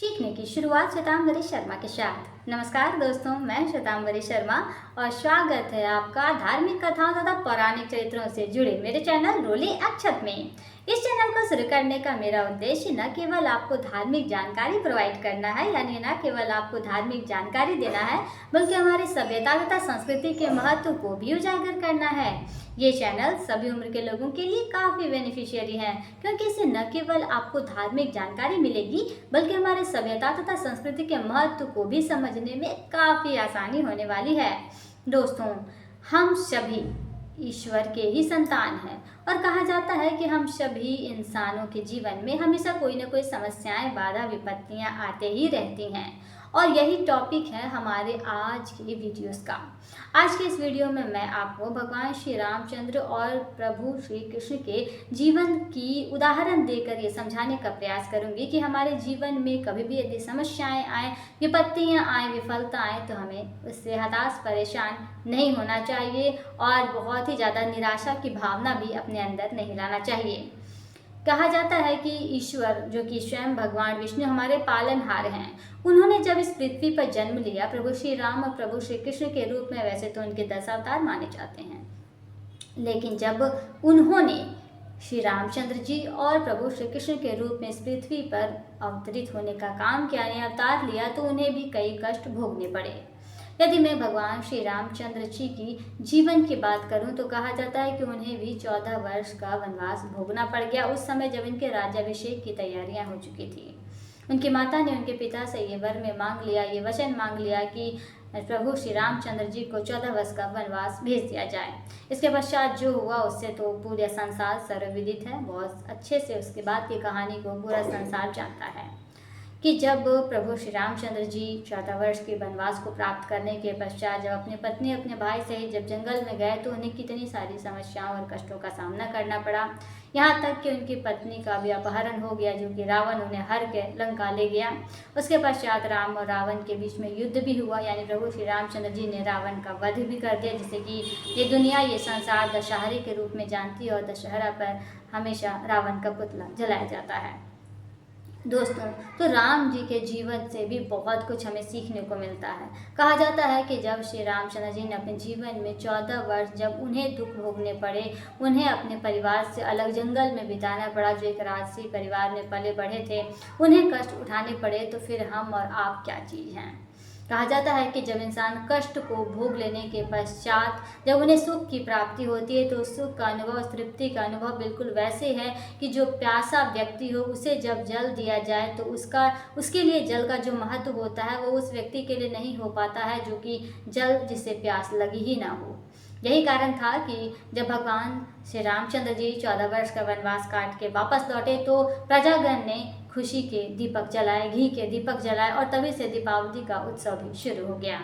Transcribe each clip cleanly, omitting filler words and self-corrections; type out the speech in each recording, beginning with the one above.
सीखने की शुरुआत श्वेतांबरी शर्मा के साथ। नमस्कार दोस्तों, मैं श्वेतांबरी शर्मा और स्वागत है आपका धार्मिक कथाओं तथा पौराणिक चरित्रों से जुड़े मेरे चैनल रोली अक्षत में। इस चैनल को शुरू करने का मेरा उद्देश्य न केवल आपको धार्मिक जानकारी प्रोवाइड करना है, यानी न केवल आपको धार्मिक जानकारी देना है, बल्कि हमारी सभ्यता तथा संस्कृति के महत्व को भी उजागर करना है। ये चैनल सभी उम्र के लोगों के लिए काफ़ी बेनिफिशियरी है, क्योंकि इससे न केवल आपको धार्मिक जानकारी मिलेगी, बल्कि हमारे सभ्यता तथा संस्कृति के महत्व को भी समझने में काफ़ी आसानी होने वाली है। दोस्तों, हम सभी ईश्वर के ही संतान हैं और कहा जाता है कि हम सभी इंसानों के जीवन में हमेशा कोई न कोई समस्याएं, बाधा, विपत्तियां आते ही रहती हैं और यही टॉपिक है हमारे आज के वीडियोस का। आज के इस वीडियो में मैं आपको भगवान श्री रामचंद्र और प्रभु श्री कृष्ण के जीवन की उदाहरण देकर ये समझाने का प्रयास करूंगी कि हमारे जीवन में कभी भी यदि समस्याएं आए, विपत्तियां आए, विफलता आए, तो हमें उससे हताश, परेशान नहीं होना चाहिए और बहुत ही ज़्यादा निराशा की भावना भी अपने अंदर नहीं लाना चाहिए। कहा जाता है कि ईश्वर, जो कि स्वयं भगवान विष्णु हमारे पालनहार हैं, उन्होंने जब इस पृथ्वी पर जन्म लिया, प्रभु श्री राम और प्रभु श्री कृष्ण के रूप में, वैसे तो उनके 10 अवतार माने जाते हैं, लेकिन जब उन्होंने श्री रामचंद्र जी और प्रभु श्री कृष्ण के रूप में इस पृथ्वी पर अवतरित होने का काम किया, यानी अवतार लिया, तो उन्हें भी कई कष्ट भोगने पड़े। यदि मैं भगवान श्री रामचंद्र जी की जीवन की बात करूं तो कहा जाता है कि उन्हें भी 14 वर्ष का वनवास भोगना पड़ गया, उस समय जब इनके राज्याभिषेक की तैयारियां हो चुकी थी। उनकी माता ने उनके पिता से ये वर में मांग लिया, ये वचन मांग लिया कि प्रभु श्री रामचंद्र जी को 14 वर्ष का वनवास भेज दिया जाए। इसके पश्चात जो हुआ उससे तो पूरे संसार सर्वविदित है, बहुत अच्छे से उसके बाद की कहानी को पूरा संसार जानता है कि जब प्रभु श्री रामचंद्र जी 14 वर्ष के वनवास को प्राप्त करने के पश्चात जब अपनी पत्नी, अपने भाई सहित जब जंगल में गए, तो उन्हें कितनी सारी समस्याओं और कष्टों का सामना करना पड़ा। यहाँ तक कि उनकी पत्नी का भी अपहरण हो गया, जो कि रावण उन्हें हर के लंका ले गया। उसके पश्चात राम और रावण के बीच में युद्ध भी हुआ, यानी प्रभु श्री रामचंद्र जी ने रावण का वध भी कर दिया, जिससे कि ये दुनिया, ये संसार दशहरे के रूप में जानती है और दशहरा पर हमेशा रावण का पुतला जलाया जाता है। दोस्तों, तो राम जी के जीवन से भी बहुत कुछ हमें सीखने को मिलता है। कहा जाता है कि जब श्री रामचंद्र जी ने अपने जीवन में 14 वर्ष जब उन्हें दुख भोगने पड़े, उन्हें अपने परिवार से अलग जंगल में बिताना पड़ा, जो एक राजसी परिवार में पले बढ़े थे, उन्हें कष्ट उठाने पड़े, तो फिर हम और आप क्या चीज़ हैं। कहा जाता है कि जब इंसान कष्ट को भोग लेने के पश्चात जब उन्हें सुख की प्राप्ति होती है, तो उस सुख का अनुभव, उस तृप्ति का अनुभव बिल्कुल वैसे है कि जो प्यासा व्यक्ति हो उसे जब जल दिया जाए तो उसके लिए जल का जो महत्व होता है वो उस व्यक्ति के लिए नहीं हो पाता है, जो कि जल जिसे प्यास लगी ही ना हो। यही कारण था कि जब भगवान श्री रामचंद्र जी 14 वर्ष का वनवास काट के वापस लौटे, तो प्रजागण ने खुशी के दीपक जलाए, घी के दीपक जलाए और तभी से दीपावली का उत्सव भी शुरू हो गया।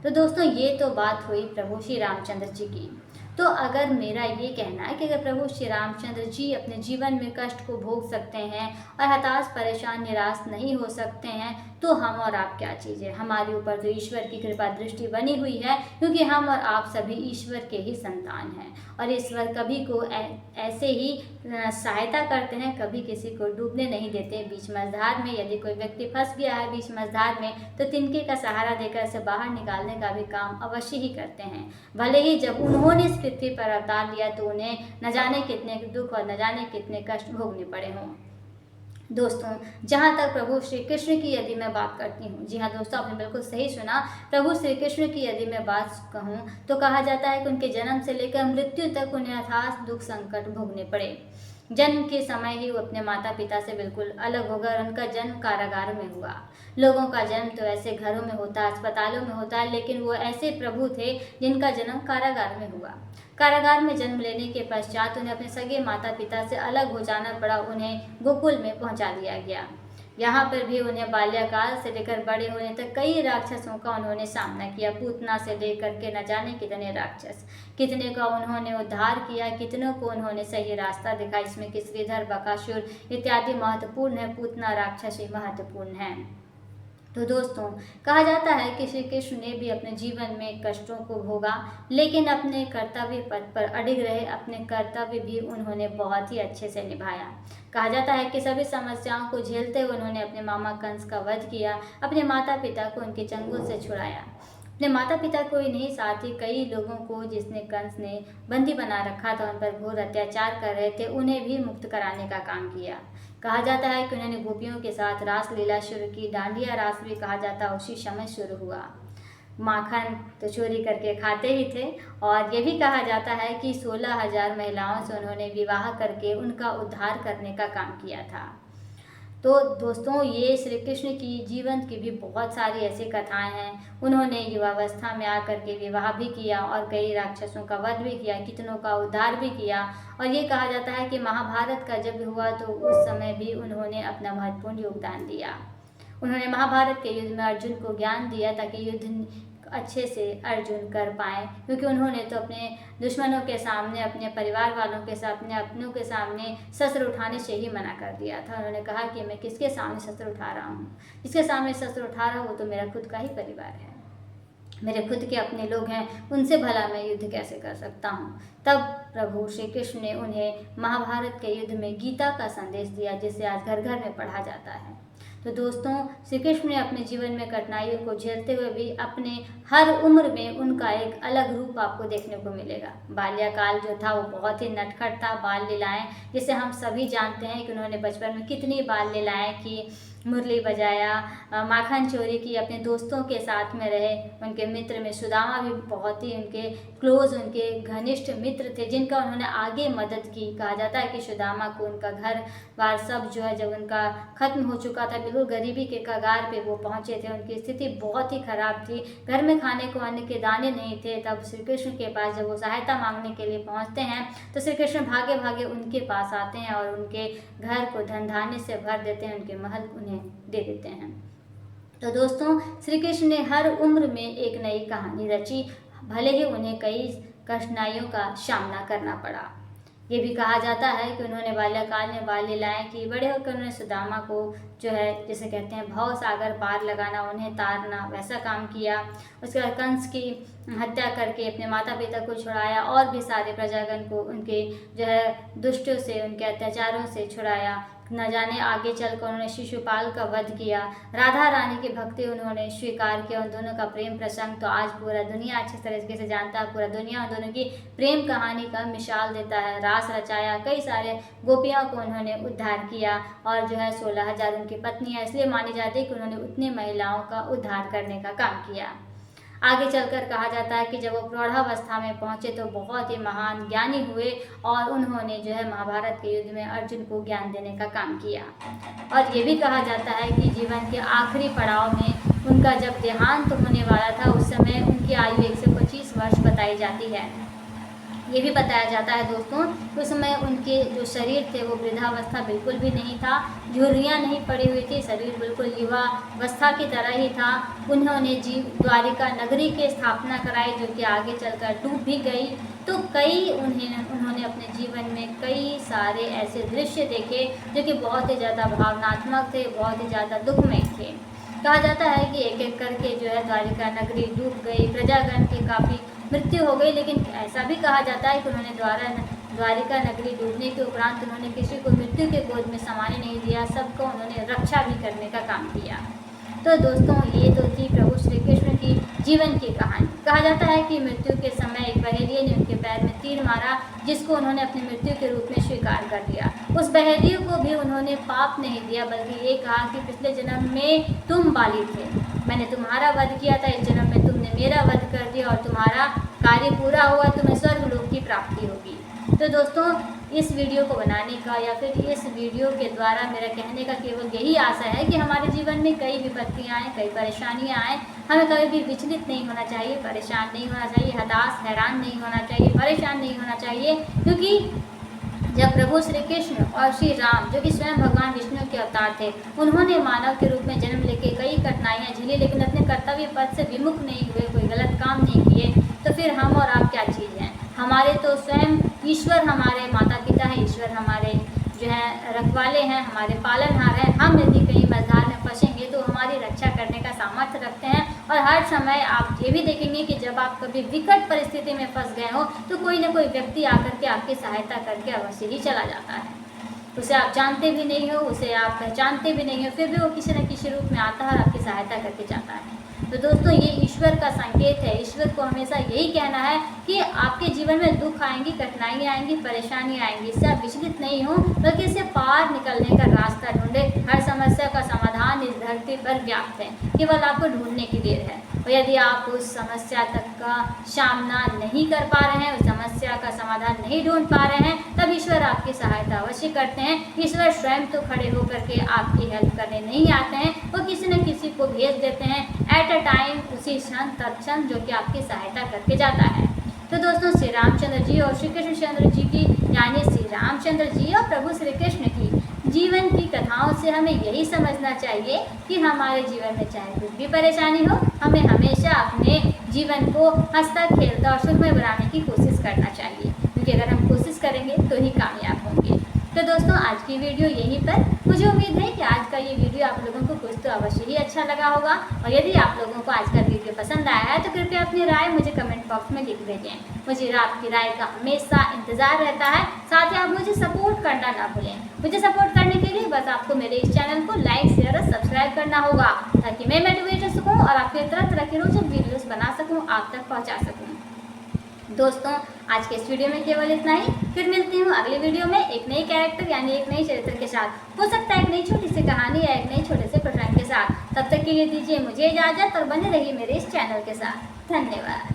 तो दोस्तों, ये तो बात हुई प्रभु श्री रामचंद्र जी की। तो अगर मेरा ये कहना है कि अगर प्रभु श्री रामचंद्र जी अपने जीवन में कष्ट को भोग सकते हैं और हताश, परेशान, निराश नहीं हो सकते हैं, तो हम और आप क्या चीज़ है। हमारे ऊपर तो ईश्वर की कृपा दृष्टि बनी हुई है, क्योंकि हम और आप सभी ईश्वर के ही संतान हैं और ईश्वर कभी को ऐसे ही सहायता करते हैं, कभी किसी को डूबने नहीं देते। बीच मझधार में यदि कोई व्यक्ति फंस गया है बीच मझधार में, तो तिनके का सहारा देकर उसे बाहर निकालने का भी काम अवश्य ही करते हैं। भले ही जब उन्होंने इस पृथ्वी पर अवतार लिया तो उन्हें न जाने कितने दुख और न जाने कितने कष्ट भोगने पड़े हों। दोस्तों, जहाँ तक प्रभु श्री कृष्ण की यदि मैं बात करती हूँ, जी हाँ दोस्तों, आपने बिल्कुल सही सुना, प्रभु श्री कृष्ण की यदि मैं बात कहूँ तो कहा जाता है कि उनके जन्म से लेकर मृत्यु तक उन्हें अथाह दुख संकट भोगने पड़े। जन्म के समय ही वो अपने माता पिता से बिल्कुल अलग हो गए। उनका जन्म कारागार में हुआ। लोगों का जन्म तो ऐसे घरों में होता है, अस्पतालों में होता है, लेकिन वो ऐसे प्रभु थे जिनका जन्म कारागार में हुआ। कारागार में जन्म लेने के पश्चात उन्हें अपने सगे माता पिता से अलग हो जाना पड़ा। उन्हें गोकुल में पहुंचा दिया गया। यहाँ पर भी उन्हें बाल्यकाल से लेकर बड़े होने तक कई राक्षसों का उन्होंने सामना किया। पूतना से लेकर के न जाने कितने राक्षस, कितने का उन्होंने उद्धार किया, कितनों को उन्होंने सही रास्ता दिखाया। इसमें कि श्रीधर, बकासुर इत्यादि महत्वपूर्ण है, पूतना राक्षसी महत्वपूर्ण है। तो दोस्तों, कहा जाता है कि श्री कृष्ण ने भी अपने जीवन में कष्टों को भोगा, लेकिन अपने कर्तव्य पथ पर अडिग रहे। अपने कर्तव्य भी उन्होंने बहुत ही अच्छे से निभाया। कहा जाता है कि सभी समस्याओं को झेलते हुए उन्होंने अपने मामा कंस का वध किया, अपने माता पिता को उनके चंगुल से छुड़ाया। अपने माता पिता को ही नहीं, साथ ही कई लोगों को जिसने कंस ने बंदी बना रखा था, उन पर घोर अत्याचार कर रहे थे, उन्हें भी मुक्त कराने का काम किया। कहा जाता है कि उन्होंने गोपियों के साथ रास लीला शुरू की। डांडिया रास भी कहा जाता है उसी समय शुरू हुआ। माखन तो चोरी करके खाते ही थे। और ये भी कहा जाता है कि 16,000 महिलाओं से उन्होंने विवाह करके उनका उद्धार करने का काम किया था। तो दोस्तों, ये श्री कृष्ण की जीवन की भी बहुत सारी ऐसी कथाएं हैं। उन्होंने युवावस्था में आकर के विवाह भी किया और कई राक्षसों का वध भी किया, कितनों का उद्धार भी किया। और ये कहा जाता है कि महाभारत का जब हुआ तो उस समय भी उन्होंने अपना महत्वपूर्ण योगदान दिया। उन्होंने महाभारत के युद्ध में अर्जुन को ज्ञान दिया ताकि युद्ध अच्छे से अर्जुन कर पाए, क्योंकि उन्होंने तो अपने दुश्मनों के सामने, अपने परिवार वालों के सामने, अपनों के सामने शस्त्र उठाने से ही मना कर दिया था। उन्होंने कहा कि मैं किसके सामने शस्त्र उठा रहा हूँ, जिसके सामने शस्त्र उठा रहा हूँ वो तो मेरा खुद का ही परिवार है, मेरे खुद के अपने लोग हैं, उनसे भला मैं युद्ध कैसे कर सकता हूँ। तब प्रभु श्री कृष्ण ने उन्हें महाभारत के युद्ध में गीता का संदेश दिया, जिसे आज घर घर में पढ़ा जाता है। तो दोस्तों, श्री कृष्ण ने अपने जीवन में कठिनाइयों को झेलते हुए भी अपने हर उम्र में उनका एक अलग रूप आपको देखने को मिलेगा। बाल्यकाल जो था वो बहुत ही नटखट था। बाल लीलाएं, जिसे हम सभी जानते हैं कि उन्होंने बचपन में कितनी बाल लीलाएं की, मुरली बजाया, माखन चोरी की, अपने दोस्तों के साथ में रहे। उनके मित्र में सुदामा भी बहुत ही उनके क्लोज, उनके घनिष्ठ मित्र थे, जिनका उन्होंने आगे मदद की। कहा जाता है कि सुदामा को उनका घर बार सब जो है, जब उनका खत्म हो चुका था, बिल्कुल गरीबी के कगार पे वो पहुंचे थे, उनकी स्थिति बहुत ही खराब थी, घर में खाने को अन्न के दाने नहीं थे। तब श्री कृष्ण के पास जब वो सहायता मांगने के लिए पहुंचते हैं तो श्री कृष्ण भागे भागे उनके पास आते हैं और उनके घर को धन धान्य से भर देते हैं, उनके महल उन्हें दे देते हैं। तो दोस्तों, श्री कृष्ण ने हर उम्र में एक नई कहानी रची, भले ही उन्हें कई कठिनाइयों का सामना करना पड़ा। ये भी कहा जाता है कि उन्होंने बाल्यकाल में बाल लीलाएं की, बड़े होकर उन्होंने सुदामा को जो है, जिसे कहते हैं भव सागर पार लगाना, उन्हें तारना, वैसा काम किया। उसके बाद कंस की हत्या करके अपने माता पिता को छुड़ाया और भी सारे प्रजागण को उनके जो है दुष्टों से, उनके अत्याचारों से छुड़ाया। न जाने आगे चलकर उन्होंने शिशुपाल का वध किया, राधा रानी की भक्ति उन्होंने स्वीकार किया, उन दोनों का प्रेम प्रसंग तो आज पूरा दुनिया अच्छी तरीके से जानता है। पूरा दुनिया उन दोनों की प्रेम कहानी का मिसाल देता है। रास रचाया, कई सारे गोपियों को उन्होंने उद्धार किया और जो है 16,000 उनकी पत्नियां इसलिए मानी जाती है कि उन्होंने उतनी महिलाओं का उद्धार करने का काम किया। आगे चलकर कहा जाता है कि जब वो प्रौढ़ावस्था में पहुंचे तो बहुत ही महान ज्ञानी हुए और उन्होंने जो है महाभारत के युद्ध में अर्जुन को ज्ञान देने का काम किया। और ये भी कहा जाता है कि जीवन के आखिरी पड़ाव में उनका जब देहांत होने वाला था, उस समय उनकी आयु 125 वर्ष बताई जाती है। ये भी बताया जाता है दोस्तों, उस समय उनके जो शरीर थे वो वृद्धावस्था बिल्कुल भी नहीं था, झुर्रियाँ नहीं पड़ी हुई थी, शरीर बिल्कुल युवावस्था की तरह ही था। उन्होंने द्वारिका नगरी की स्थापना कराई, जो कि आगे चलकर डूब भी गई। तो उन्होंने अपने जीवन में कई सारे ऐसे दृश्य देखे जो कि बहुत ही ज़्यादा भावनात्मक थे, बहुत ही ज़्यादा दुखमय थे। कहा जाता है कि एक एक करके जो है द्वारिका नगरी डूब गई, प्रजागण की काफ़ी मृत्यु हो गई। लेकिन ऐसा भी कहा जाता है कि उन्होंने द्वारिका नगरी डूबने के उपरांत उन्होंने किसी को मृत्यु के गोद में समाने नहीं दिया, सबको उन्होंने रक्षा भी करने का काम किया। तो दोस्तों, ये तो थी प्रभु श्री कृष्ण की जीवन की कहानी। कहा जाता है कि मृत्यु के समय एक बहेलिये ने उनके पैर में तीर मारा, जिसको उन्होंने अपनी मृत्यु के रूप में स्वीकार कर लिया। उस बहेलिये को भी उन्होंने पाप नहीं दिया, बल्कि ये कहा कि पिछले जन्म में तुम बाली थे, मैंने तुम्हारा वध किया था, इस जन्म में तुमने मेरा वध कर दिया और तुम्हारा कार्य पूरा हुआ, तुम्हें स्वर्गलोक की प्राप्ति होगी। तो दोस्तों, इस वीडियो को बनाने का या फिर इस वीडियो के द्वारा मेरा कहने का केवल यही आशा है कि हमारे जीवन में कई विपत्तियाँ आएँ, कई परेशानियाँ आएँ, हमें कभी भी विचलित नहीं होना चाहिए, परेशान नहीं होना चाहिए, हताश हैरान नहीं होना चाहिए, परेशान नहीं होना चाहिए। क्योंकि जब प्रभु श्री कृष्ण और श्री राम, जो कि स्वयं भगवान विष्णु के अवतार थे, उन्होंने मानव के रूप में जन्म लेके कई कठिनाइयाँ झेली, लेकिन अपने कर्तव्य पथ से विमुख नहीं हुए, कोई गलत काम नहीं किए, तो फिर हम और आप क्या चीज़ हैं? हमारे तो स्वयं ईश्वर हमारे माता पिता हैं, ईश्वर हमारे जो है रखवाले हैं, हमारे पालनहार हैं। हम यदि कहीं मझधार में फंसेंगे तो हमारी रक्षा करने का सामर्थ्य रखते हैं और हर समय आप ये भी देखेंगे कि जब आप कभी विकट परिस्थिति में फंस गए हो तो कोई ना कोई व्यक्ति आकर के आपकी सहायता करके अवश्य ही चला जाता है। उसे आप जानते भी नहीं हो, उसे आप पहचानते भी नहीं हो, फिर भी वो किसी न किसी रूप में आता है और आपकी सहायता करके जाता है। तो दोस्तों, ये ईश्वर का संकेत है। ईश्वर को हमेशा यही कहना है कि आपके जीवन में दुख आएंगी, कठिनाइयाँ आएंगी, परेशानी आएंगी, इससे आप विचलित नहीं हो, बल्कि इससे पार निकलने का रास्ता ढूंढे। हर समस्या का समाधान इस धरती पर व्याप्त है, केवल आपको ढूंढने की देर है। और यदि आप उस समस्या तक का सामना नहीं कर पा रहे हैं, उस समस्या का समाधान नहीं ढूंढ पा रहे हैं, तब ईश्वर आपकी सहायता अवश्य करते हैं। ईश्वर स्वयं तो खड़े होकर के आपकी हेल्प करने नहीं आते हैं, वो किसी न किसी को भेज देते हैं एट अ टाइम, उसी क्षण तत्क्षण, जो कि आपकी सहायता करके जाता है। तो दोस्तों, श्री रामचंद्र जी और श्री कृष्णचंद्र जी की, यानी श्री रामचंद्र जी और प्रभु श्री कृष्ण की जीवन की कथाओं से हमें यही समझना चाहिए कि हमारे जीवन में चाहे कुछ भी परेशानी हो, हमें हमेशा अपने जीवन को हंसता खेलता और सुखमय बनाने की कोशिश करना चाहिए, क्योंकि अगर हम कोशिश करेंगे तो ही कामयाब होंगे। तो दोस्तों, आज की वीडियो यहीं पर। मुझे उम्मीद है कि आज का ये वीडियो आप लोगों को कुछ तो अवश्य ही अच्छा लगा होगा। और यदि आप लोगों को आज का वीडियो पसंद आया है तो कृपया अपनी राय मुझे कमेंट बॉक्स में लिख भेजें। मुझे आपकी राय का हमेशा इंतज़ार रहता है। साथ ही आप मुझे सपोर्ट करना ना भूलें। मुझे सपोर्ट करने के लिए बस आपको मेरे इस चैनल को लाइक, शेयर और सब्सक्राइब करना होगा, ताकि मैं मोटिवेट हो सकूँ और आपके तरह तरह के रोचक वीडियोज़ बना सकूँ, आप तक पहुँचा सकूँ। दोस्तों, आज के इस वीडियो में केवल इतना ही। फिर मिलती हूँ अगले वीडियो में एक नई कैरेक्टर यानी एक नई चरित्र के साथ। हो सकता है एक नई छोटी सी कहानी या एक नई छोटे से प्रसंग के साथ। तब तक के लिए दीजिए मुझे इजाज़त और बने रहिए मेरे इस चैनल के साथ। धन्यवाद।